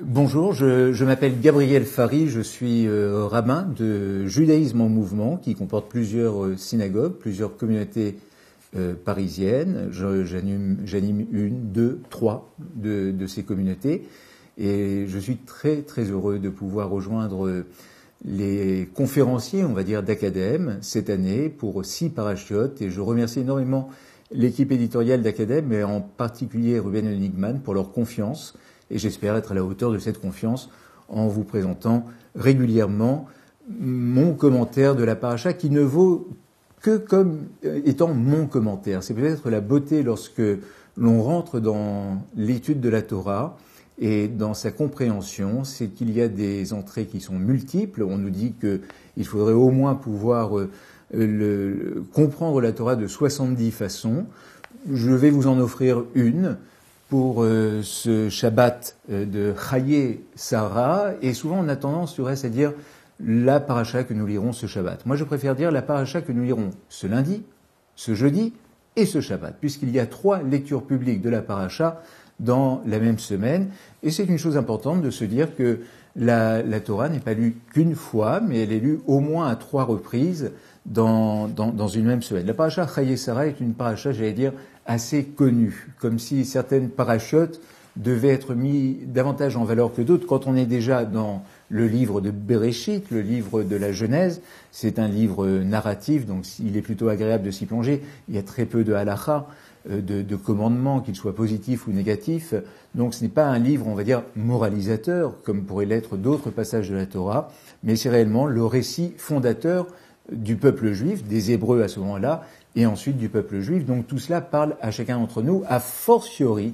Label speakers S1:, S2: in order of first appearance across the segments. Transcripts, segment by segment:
S1: Bonjour, je m'appelle Gabriel Fari, je suis rabbin de Judaïsme en mouvement qui comporte plusieurs synagogues, plusieurs communautés parisiennes. J'anime une, deux, trois de ces communautés et je suis très très heureux de pouvoir rejoindre les conférenciers, on va dire, d'Academ cette année pour 6 parachiotes et je remercie énormément l'équipe éditoriale d'Academ et en particulier Ruben Enigman pour leur confiance. Et j'espère être à la hauteur de cette confiance en vous présentant régulièrement mon commentaire de la paracha qui ne vaut que comme étant mon commentaire. C'est peut-être la beauté lorsque l'on rentre dans l'étude de la Torah et dans sa compréhension, c'est qu'il y a des entrées qui sont multiples. On nous dit qu'il faudrait au moins pouvoir comprendre la Torah de 70 façons. Je vais vous en offrir une pour ce Shabbat de Chayei Sarah, et souvent on a tendance du reste à dire la paracha que nous lirons ce Shabbat. Moi je préfère dire la paracha que nous lirons ce lundi, ce jeudi et ce Shabbat, puisqu'il y a 3 lectures publiques de la paracha dans la même semaine, et c'est une chose importante de se dire que la Torah n'est pas lue qu'une fois, mais elle est lue au moins à 3 reprises dans une même semaine. La paracha Chayei Sarah est une paracha, j'allais dire, assez connue, comme si certaines parachiotes devaient être mis davantage en valeur que d'autres. Quand on est déjà dans le livre de Bereshit, le livre de la Genèse, c'est un livre narratif, donc il est plutôt agréable de s'y plonger. Il y a très peu de halacha, de commandements, qu'ils soient positifs ou négatifs. Donc ce n'est pas un livre, on va dire, moralisateur, comme pourraient l'être d'autres passages de la Torah, mais c'est réellement le récit fondateur du peuple juif, des Hébreux à ce moment-là, et ensuite du peuple juif. Donc tout cela parle à chacun d'entre nous, a fortiori,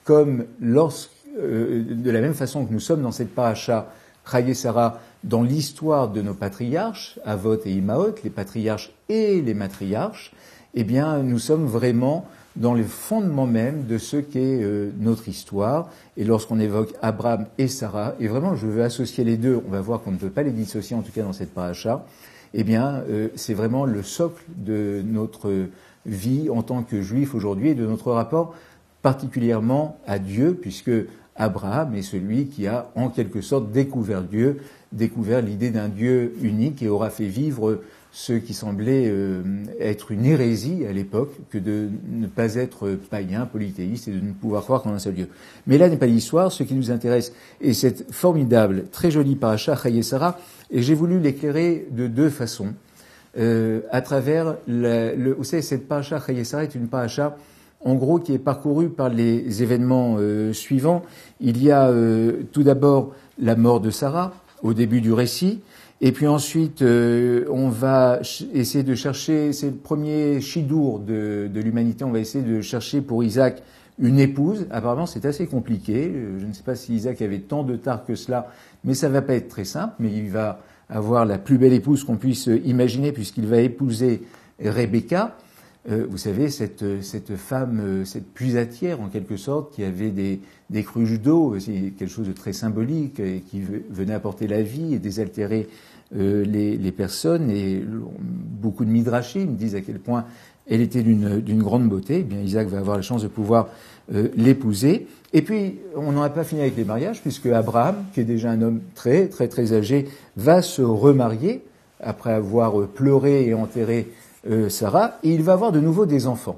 S1: comme de la même façon que nous sommes dans cette paracha Chayei Sarah, dans l'histoire de nos patriarches, Avot et Imaot, les patriarches et les matriarches, eh bien nous sommes vraiment dans le fondement même de ce qu'est notre histoire. Et lorsqu'on évoque Abraham et Sarah, et vraiment je veux associer les deux, on va voir qu'on ne peut pas les dissocier en tout cas dans cette paracha, eh bien, c'est vraiment le socle de notre vie en tant que juif aujourd'hui et de notre rapport particulièrement à Dieu, puisque Abraham est celui qui a en quelque sorte découvert Dieu, découvert l'idée d'un Dieu unique et aura fait vivre ce qui semblait être une hérésie à l'époque, que de ne pas être païen, polythéiste et de ne pouvoir croire qu'en un seul Dieu. Mais là n'est pas l'histoire, ce qui nous intéresse est cette formidable, très jolie paracha Chayei Sarah, et j'ai voulu l'éclairer de 2 façons. À travers vous savez, cette paracha Chayei Sarah est une paracha en gros qui est parcourue par les événements suivants. Il y a tout d'abord la mort de Sarah au début du récit. Et puis ensuite, on va essayer de chercher, c'est le premier chidour de l'humanité, on va essayer de chercher pour Isaac une épouse. Apparemment, c'est assez compliqué. Je ne sais pas si Isaac avait tant de tard que cela, mais ça va pas être très simple. Mais il va avoir la plus belle épouse qu'on puisse imaginer, puisqu'il va épouser Rebecca. Vous savez, cette femme, cette puisatière en quelque sorte, qui avait des cruches d'eau, c'est quelque chose de très symbolique, et qui venait apporter la vie et désaltérer les personnes. Et beaucoup de midrashim disent à quel point elle était d'une grande beauté. Eh bien, Isaac va avoir la chance de pouvoir l'épouser. Et puis, on n'en a pas fini avec les mariages, puisque Abraham, qui est déjà un homme très très très âgé, va se remarier après avoir pleuré et enterré Sarah, et il va avoir de nouveau des enfants,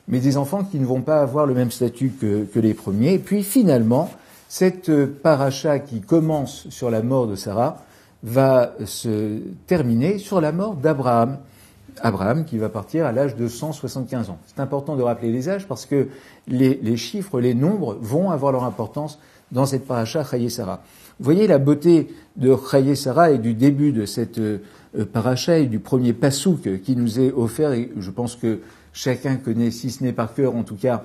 S1: mais des enfants qui ne vont pas avoir le même statut que les premiers. Et puis finalement, cette paracha qui commence sur la mort de Sarah va se terminer sur la mort d'Abraham. Abraham qui va partir à l'âge de 175 ans. C'est important de rappeler les âges parce que les chiffres, les nombres vont avoir leur importance dans cette paracha Chayei Sarah. Vous voyez la beauté de Chayei Sarah et du début de cette paracha et du premier pasouk qui nous est offert, et je pense que chacun connaît, si ce n'est par cœur, en tout cas,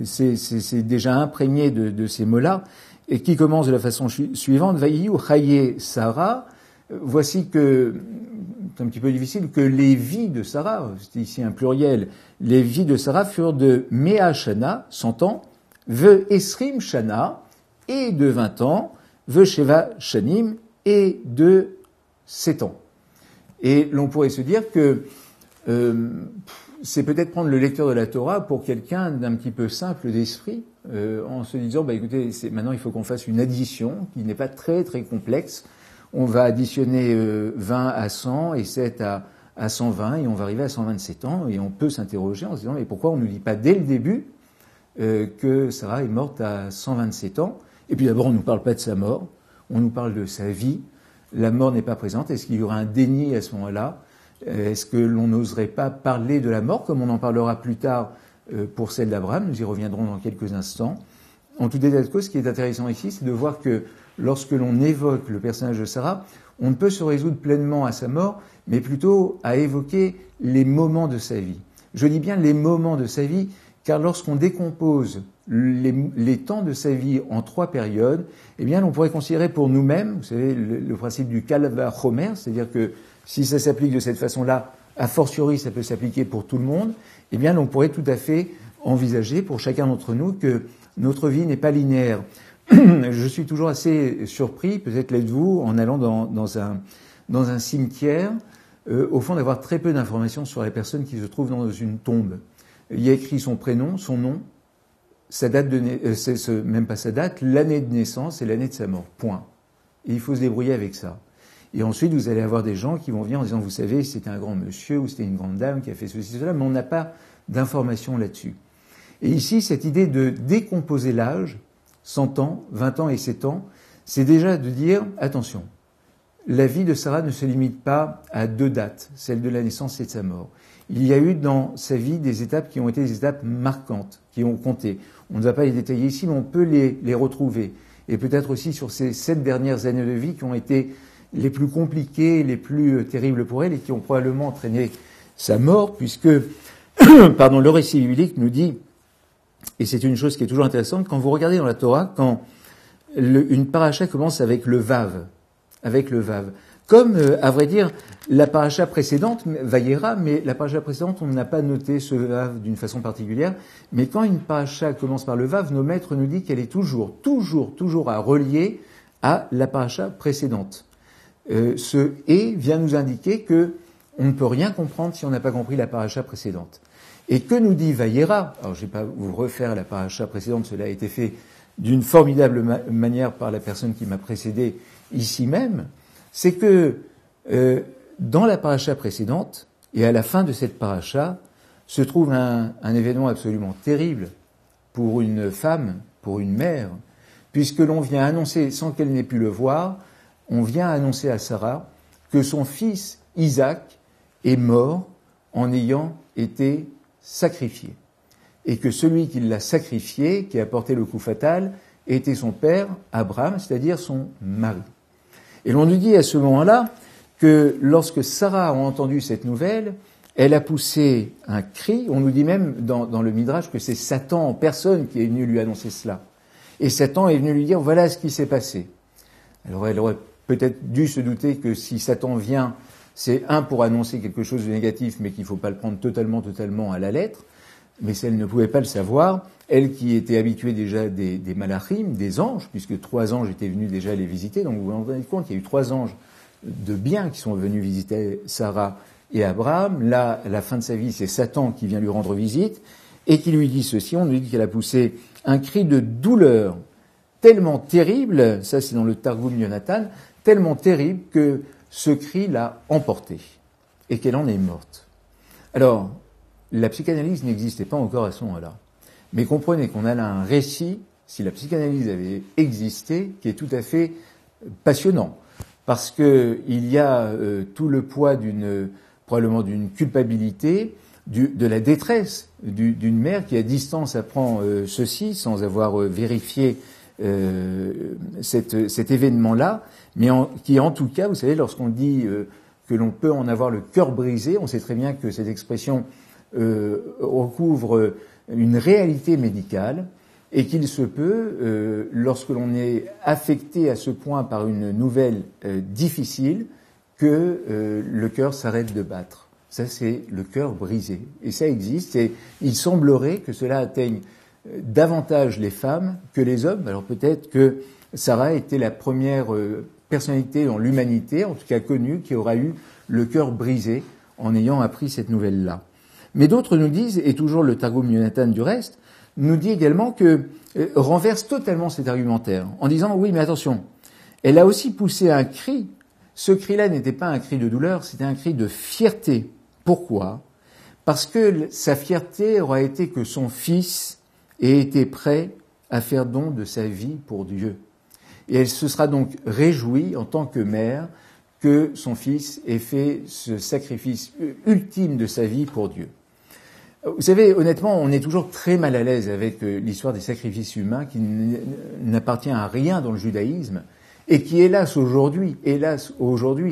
S1: c'est déjà imprégné de ces mots-là, et qui commence de la façon suivante: Vayiyu Chayei Sarah. Voici que, c'est un petit peu difficile, que les vies de Sarah, c'est ici un pluriel, les vies de Sarah furent de Mea Shana, 100 ans, Ve Esrim Shana, et de 20 ans, Ve Sheva Shanim, et de 7 ans. Et l'on pourrait se dire que c'est peut-être prendre le lecteur de la Torah pour quelqu'un d'un petit peu simple d'esprit, en se disant, écoutez, maintenant il faut qu'on fasse une addition qui n'est pas très très complexe. On va additionner 20 à 100 et 7 à 120 et on va arriver à 127 ans et on peut s'interroger en se disant, mais pourquoi on ne nous dit pas dès le début que Sarah est morte à 127 ans? Et puis d'abord, on ne nous parle pas de sa mort, on nous parle de sa vie. La mort n'est pas présente. Est-ce qu'il y aura un déni à ce moment-là? Est-ce que l'on n'oserait pas parler de la mort, comme on en parlera plus tard pour celle d'Abraham? Nous y reviendrons dans quelques instants. En tout état de cause, ce qui est intéressant ici, c'est de voir que lorsque l'on évoque le personnage de Sarah, on ne peut se résoudre pleinement à sa mort, mais plutôt à évoquer les moments de sa vie. Je dis bien les moments de sa vie, car lorsqu'on décompose les temps de sa vie en 3 périodes, eh bien, on pourrait considérer pour nous-mêmes, vous savez, le principe du Kal vachomer, c'est-à-dire que si ça s'applique de cette façon-là, a fortiori, ça peut s'appliquer pour tout le monde, eh bien, on pourrait tout à fait envisager pour chacun d'entre nous que notre vie n'est pas linéaire. Je suis toujours assez surpris, peut-être l'êtes-vous, en allant dans un cimetière, au fond d'avoir très peu d'informations sur les personnes qui se trouvent dans une tombe. Il y a écrit son prénom, son nom, sa date même pas sa date, l'année de naissance et l'année de sa mort. Point. Et il faut se débrouiller avec ça. Et ensuite, vous allez avoir des gens qui vont venir en disant, vous savez, c'était un grand monsieur ou c'était une grande dame qui a fait ceci, cela, mais on n'a pas d'informations là-dessus. Et ici, cette idée de décomposer l'âge, 100 ans, 20 ans et 7 ans, c'est déjà de dire, attention, la vie de Sarah ne se limite pas à 2 dates, celle de la naissance et de sa mort. Il y a eu dans sa vie des étapes qui ont été des étapes marquantes, qui ont compté. On ne va pas les détailler ici, mais on peut les retrouver. Et peut-être aussi sur ces 7 dernières années de vie qui ont été les plus compliquées, les plus terribles pour elle et qui ont probablement entraîné sa mort, puisque le récit biblique nous dit, et c'est une chose qui est toujours intéressante, quand vous regardez dans la Torah, quand une paracha commence avec le Vav, comme, à vrai dire, la paracha précédente, Vayera, mais la paracha précédente, on n'a pas noté ce Vav d'une façon particulière, mais quand une paracha commence par le Vav, nos maîtres nous disent qu'elle est toujours à relier à la paracha précédente. Ce « et » vient nous indiquer que on ne peut rien comprendre si on n'a pas compris la paracha précédente. Et que nous dit Vayera? Alors, je ne vais pas vous refaire la paracha précédente, cela a été fait d'une formidable manière par la personne qui m'a précédé ici même. C'est que dans la paracha précédente, et à la fin de cette paracha, se trouve un événement absolument terrible pour une femme, pour une mère, puisque l'on vient annoncer, sans qu'elle n'ait pu le voir, on vient annoncer à Sarah que son fils Isaac est mort en ayant été sacrifié. Et que celui qui l'a sacrifié, qui a porté le coup fatal, était son père, Abraham, c'est-à-dire son mari. Et l'on nous dit à ce moment-là que lorsque Sarah a entendu cette nouvelle, elle a poussé un cri. On nous dit même dans le Midrash que c'est Satan en personne qui est venu lui annoncer cela. Et Satan est venu lui dire, voilà ce qui s'est passé. Alors elle aurait peut-être dû se douter que si Satan vient, c'est pour annoncer quelque chose de négatif, mais qu'il ne faut pas le prendre totalement à la lettre. Mais si elle ne pouvait pas le savoir, elle qui était habituée déjà des malachim, des anges, puisque 3 anges étaient venus déjà les visiter, donc vous vous rendez compte, il y a eu 3 anges de bien qui sont venus visiter Sarah et Abraham. Là, à la fin de sa vie, c'est Satan qui vient lui rendre visite et qui lui dit ceci. On lui dit qu'elle a poussé un cri de douleur tellement terrible, ça c'est dans le Targum Yonatan, tellement terrible que ce cri l'a emportée et qu'elle en est morte. Alors, la psychanalyse n'existait pas encore à ce moment-là. Mais comprenez qu'on a là un récit, si la psychanalyse avait existé, qui est tout à fait passionnant. Parce que il y a tout le poids probablement d'une culpabilité, de la détresse d'une mère qui à distance apprend ceci sans avoir vérifié cet événement-là, mais qui en tout cas, vous savez, lorsqu'on dit que l'on peut en avoir le cœur brisé, on sait très bien que cette expression recouvre une réalité médicale et qu'il se peut, lorsque l'on est affecté à ce point par une nouvelle difficile, que le cœur s'arrête de battre. Ça, c'est le cœur brisé. Et ça existe, et il semblerait que cela atteigne davantage les femmes que les hommes. Alors peut-être que Sarah était la première personnalité dans l'humanité, en tout cas connue, qui aura eu le cœur brisé en ayant appris cette nouvelle-là. Mais d'autres nous disent, et toujours le Targum Yonatan du reste, nous dit également que renverse totalement cet argumentaire, en disant oui, mais attention, elle a aussi poussé un cri. Ce cri-là n'était pas un cri de douleur, c'était un cri de fierté. Pourquoi ? Parce que sa fierté aura été que son fils ait été prêt à faire don de sa vie pour Dieu. Et elle se sera donc réjouie en tant que mère que son fils ait fait ce sacrifice ultime de sa vie pour Dieu. Vous savez, honnêtement, on est toujours très mal à l'aise avec l'histoire des sacrifices humains qui n'appartient à rien dans le judaïsme et qui, hélas aujourd'hui,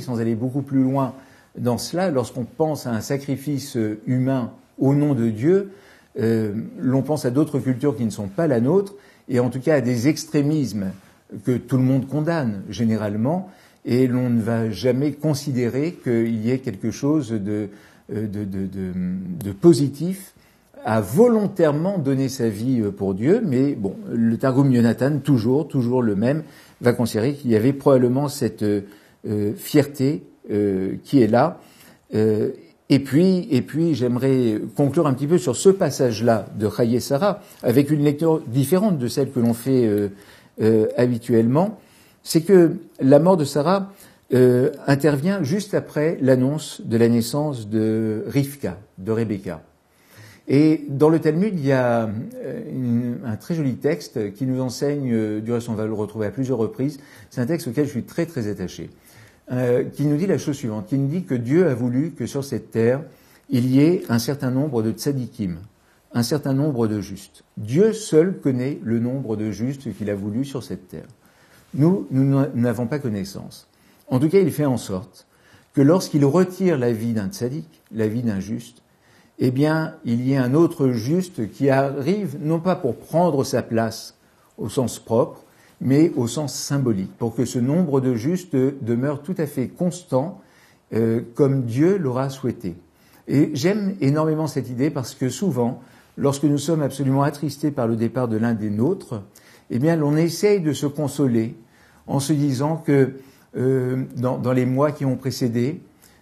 S1: sans aller beaucoup plus loin dans cela, lorsqu'on pense à un sacrifice humain au nom de Dieu, l'on pense à d'autres cultures qui ne sont pas la nôtre et en tout cas à des extrémismes que tout le monde condamne généralement et l'on ne va jamais considérer qu'il y ait quelque chose de positif à volontairement donner sa vie pour Dieu, mais bon, le Targum Yonatan, toujours le même, va considérer qu'il y avait probablement cette fierté qui est là. Et puis, j'aimerais conclure un petit peu sur ce passage-là de Chaye Sarah, avec une lecture différente de celle que l'on fait habituellement. C'est que la mort de Sarah intervient juste après l'annonce de la naissance de Rivka, de Rebecca. Et dans le Talmud, il y a un très joli texte qui nous enseigne, du reste on va le retrouver à plusieurs reprises, c'est un texte auquel je suis très très attaché, qui nous dit la chose suivante, qui nous dit que Dieu a voulu que sur cette terre, il y ait un certain nombre de tzadikim, un certain nombre de justes. Dieu seul connaît le nombre de justes qu'il a voulu sur cette terre. Nous n'avons pas connaissance. En tout cas, il fait en sorte que lorsqu'il retire la vie d'un tzadik, la vie d'un juste, eh bien, il y ait un autre juste qui arrive, non pas pour prendre sa place au sens propre, mais au sens symbolique, pour que ce nombre de justes demeure tout à fait constant, comme Dieu l'aura souhaité. Et j'aime énormément cette idée parce que souvent, lorsque nous sommes absolument attristés par le départ de l'un des nôtres, eh bien, l'on essaye de se consoler en se disant que dans les mois qui ont précédé,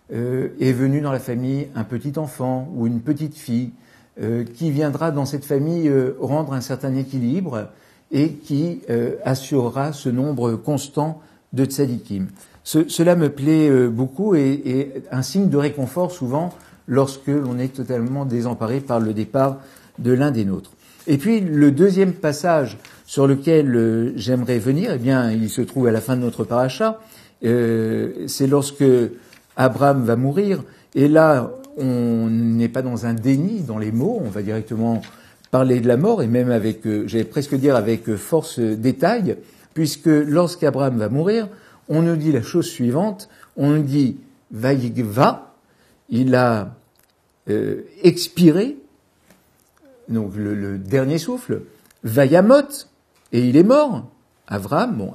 S1: est venu dans la famille un petit enfant ou une petite fille qui viendra dans cette famille rendre un certain équilibre et qui assurera ce nombre constant de tzadikim. Cela me plaît beaucoup et un signe de réconfort souvent lorsque l'on est totalement désemparé par le départ de l'un des nôtres. Et puis le deuxième passage sur lequel j'aimerais venir, eh bien, il se trouve à la fin de notre paracha, c'est lorsque Abraham va mourir, et là, on n'est pas dans un déni dans les mots, on va directement parler de la mort, et même avec, j'allais presque dire avec force détail, puisque lorsqu'Abraham va mourir, on nous dit la chose suivante, on nous dit « Vayigva », il a expiré, donc le dernier souffle, « Vayamot », et il est mort. Abraham,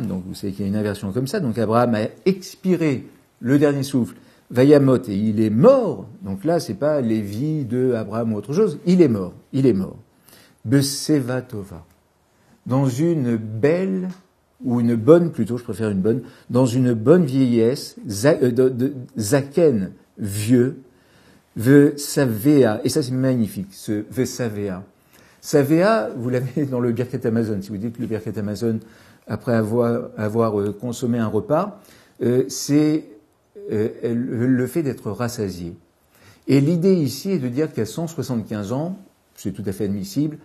S1: donc vous savez qu'il y a une inversion comme ça, donc Abraham a expiré le dernier souffle, Vayamot, et il est mort. Donc là, c'est pas les vies de Abraham ou autre chose. Il est mort. Beseva Tova. Dans une belle, ou une bonne plutôt, je préfère une bonne, dans une bonne vieillesse, Zaken, vieux, Vesavea. Et ça, c'est magnifique, ce Vesavea. Savea, vous l'avez dans le Birkat Hamazon. Si vous dites le Birkat Hamazon, après avoir consommé un repas, c'est le fait d'être rassasié. Et l'idée ici est de dire qu'à 175 ans, c'est tout à fait admissible,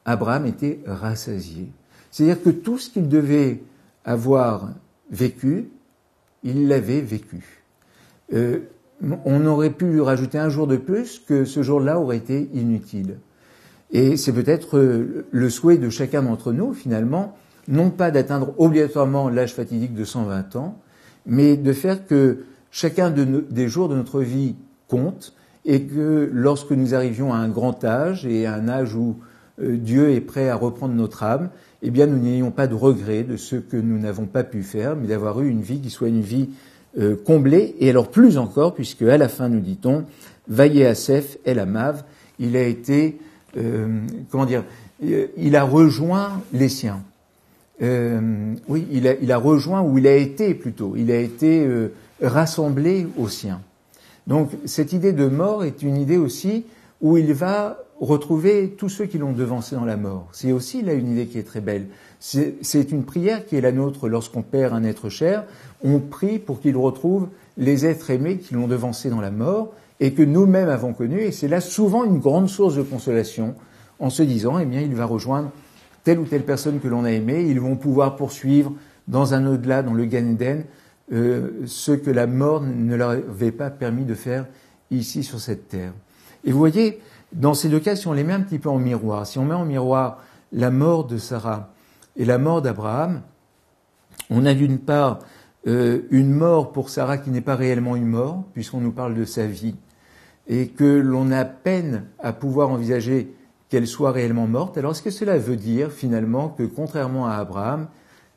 S1: Abraham était rassasié. C'est-à-dire que tout ce qu'il devait avoir vécu, il l'avait vécu. On aurait pu lui rajouter un jour de plus que ce jour-là aurait été inutile. Et c'est peut-être le souhait de chacun d'entre nous, finalement, non pas d'atteindre obligatoirement l'âge fatidique de 120 ans, mais de faire que chacun des jours de notre vie compte et que lorsque nous arrivions à un grand âge et à un âge où Dieu est prêt à reprendre notre âme, eh bien nous n'ayons pas de regret de ce que nous n'avons pas pu faire, mais d'avoir eu une vie qui soit une vie comblée. Et alors plus encore, puisque à la fin nous dit-on, Vaillé Asef El Amav, il a été, il a rejoint les siens. Oui, il a rejoint, ou il a été rassemblé aux siens. Donc cette idée de mort est une idée aussi où il va retrouver tous ceux qui l'ont devancé dans la mort. C'est aussi là une idée qui est très belle. C'est une prière qui est la nôtre lorsqu'on perd un être cher. On prie pour qu'il retrouve les êtres aimés qui l'ont devancé dans la mort et que nous-mêmes avons connus. Et c'est là souvent une grande source de consolation en se disant, eh bien, il va rejoindre telle ou telle personne que l'on a aimée. Ils vont pouvoir poursuivre dans un au-delà, dans le Gan Eden, ce que la mort ne leur avait pas permis de faire ici sur cette terre. Et vous voyez, dans ces deux cas, si on les met un petit peu en miroir, si on met en miroir la mort de Sarah et la mort d'Abraham, on a d'une part une mort pour Sarah qui n'est pas réellement une mort, puisqu'on nous parle de sa vie, et que l'on a peine à pouvoir envisager qu'elle soit réellement morte. Alors est-ce que cela veut dire finalement que, contrairement à Abraham,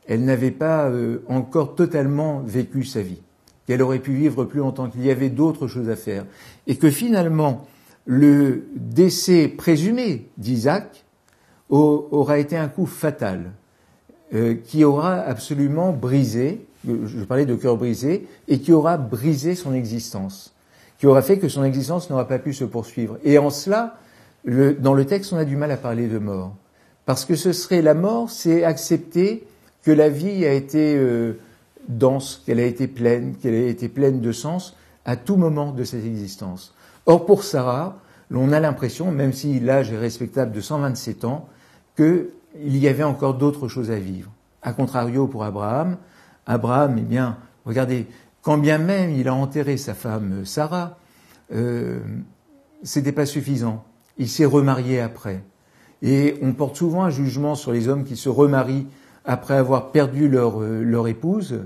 S1: elle n'avait pas encore totalement vécu sa vie, qu'elle aurait pu vivre plus longtemps, qu'il y avait d'autres choses à faire, et que finalement le décès présumé d'Isaac aura été un coup fatal, qui aura absolument brisé, je parlais de cœur brisé, et qui aura brisé son existence, qui aura fait que son existence n'aura pas pu se poursuivre. Et en cela, dans le texte, on a du mal à parler de mort, parce que ce serait la mort, c'est accepter que la vie a été dense, qu'elle a été pleine de sens à tout moment de cette existence. Or, pour Sarah, l'on a l'impression, même si l'âge est respectable de 127 ans, qu'il y avait encore d'autres choses à vivre. A contrario, pour Abraham, eh bien, regardez, quand bien même il a enterré sa femme Sarah, c'était pas suffisant. Il s'est remarié après. Et on porte souvent un jugement sur les hommes qui se remarient après avoir perdu leur épouse.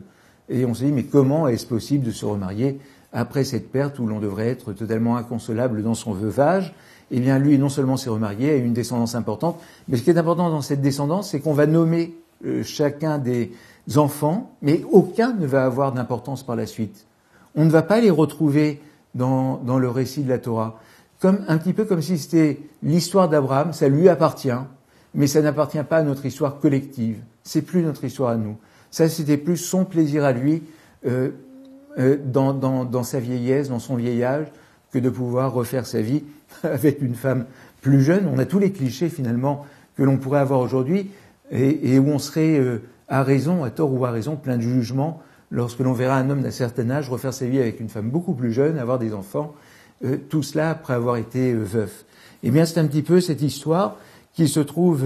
S1: Et on se dit, mais comment est-ce possible de se remarier après cette perte où l'on devrait être totalement inconsolable dans son veuvage? Eh bien, lui, non seulement s'est remarié, a une descendance importante, mais ce qui est important dans cette descendance, c'est qu'on va nommer chacun des enfants, mais aucun ne va avoir d'importance par la suite. On ne va pas les retrouver dans le récit de la Torah. Un petit peu comme si c'était l'histoire d'Abraham, ça lui appartient, mais ça n'appartient pas à notre histoire collective. C'est plus notre histoire à nous. Ça, c'était plus son plaisir à lui, dans sa vieillesse, dans son vieillage, que de pouvoir refaire sa vie avec une femme plus jeune. On a tous les clichés finalement que l'on pourrait avoir aujourd'hui et où on serait à raison, à tort ou à raison, plein de jugements lorsque l'on verra un homme d'un certain âge refaire sa vie avec une femme beaucoup plus jeune, avoir des enfants, tout cela après avoir été veuf. Eh bien, c'est un petit peu cette histoire qui se trouve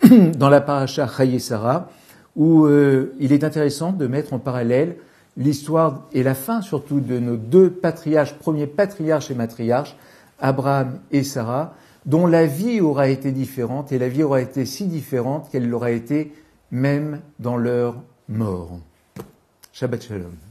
S1: dans la paracha Chayei Sarah, où il est intéressant de mettre en parallèle l'histoire et la fin surtout de nos deux patriarches, premiers patriarches et matriarches, Abraham et Sarah, dont la vie aura été différente, et la vie aura été si différente qu'elle l'aura été même dans leur mort. Shabbat Shalom.